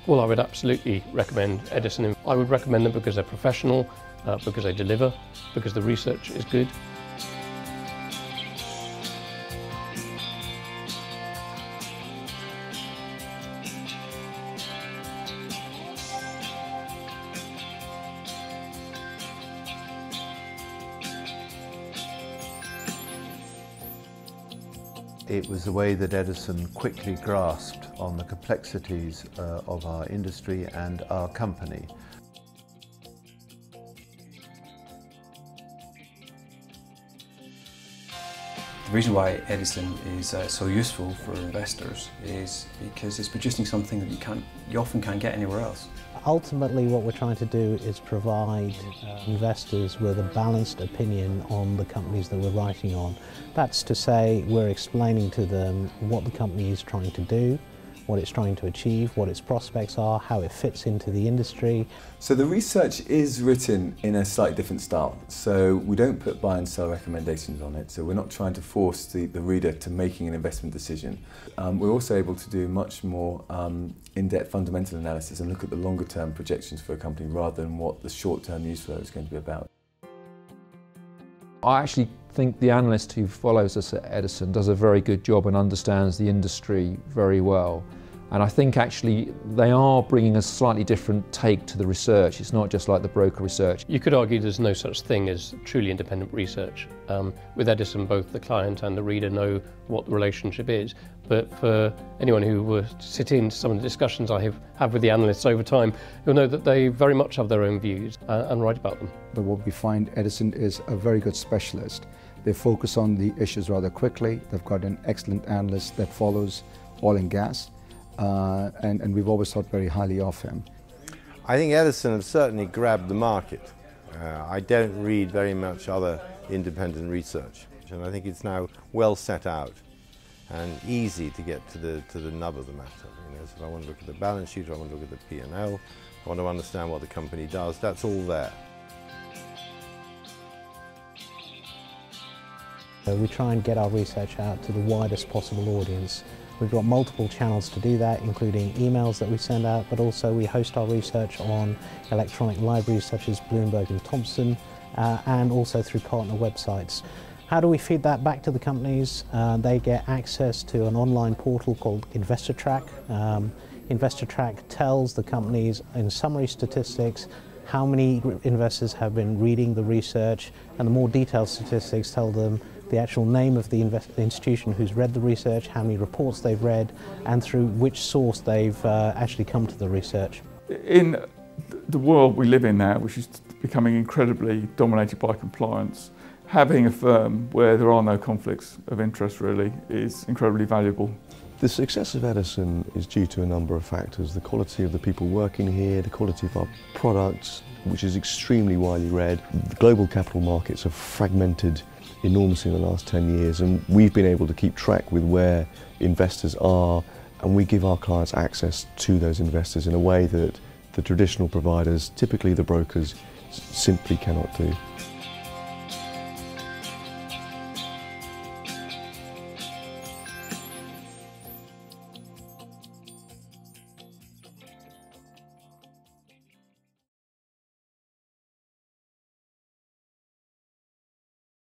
Well, I would absolutely recommend Edison. I would recommend them because they're professional, because they deliver, because the research is good. It was the way that Edison quickly grasped on the complexities of our industry and our company. The reason why Edison is so useful for investors is because it's producing something that you often can't get anywhere else. Ultimately, what we're trying to do is provide investors with a balanced opinion on the companies that we're writing on. That's to say, we're explaining to them what the company is trying to do, what it's trying to achieve, what its prospects are, how it fits into the industry. So the research is written in a slightly different style. So we don't put buy and sell recommendations on it. So we're not trying to force the reader to making an investment decision. We're also able to do much more in-depth fundamental analysis and look at the longer term projections for a company rather than what the short-term news flow is going to be about. I actually think the analyst who follows us at Edison does a very good job and understands the industry very well. And I think actually they are bringing a slightly different take to the research. It's not just like the broker research. You could argue there's no such thing as truly independent research. With Edison, both the client and the reader know what the relationship is. But for anyone who were to sit in some of the discussions I have with the analysts over time, you'll know that they very much have their own views and write about them. But what we find, Edison is a very good specialist. They focus on the issues rather quickly. They've got an excellent analyst that follows oil and gas. And we've always thought very highly of him. I think Edison have certainly grabbed the market. I don't read very much other independent research, and I think it's now well set out and easy to get to the nub of the matter. You know, so if I want to look at the balance sheet, or I want to look at the P&L, I want to understand what the company does, that's all there. We try and get our research out to the widest possible audience. We've got multiple channels to do that, including emails that we send out, but also we host our research on electronic libraries such as Bloomberg and Thomson, and also through partner websites. How do we feed that back to the companies? They get access to an online portal called InvestorTrack. InvestorTrack tells the companies in summary statistics how many investors have been reading the research, and the more detailed statistics tell them the actual name of the institution who's read the research, how many reports they've read, and through which source they've actually come to the research. In the world we live in now, which is becoming incredibly dominated by compliance, having a firm where there are no conflicts of interest really is incredibly valuable. The success of Edison is due to a number of factors: the quality of the people working here, the quality of our products, which is extremely widely read. The global capital markets have fragmented enormously in the last 10 years, and we've been able to keep track with where investors are, and we give our clients access to those investors in a way that the traditional providers, typically the brokers, simply cannot do.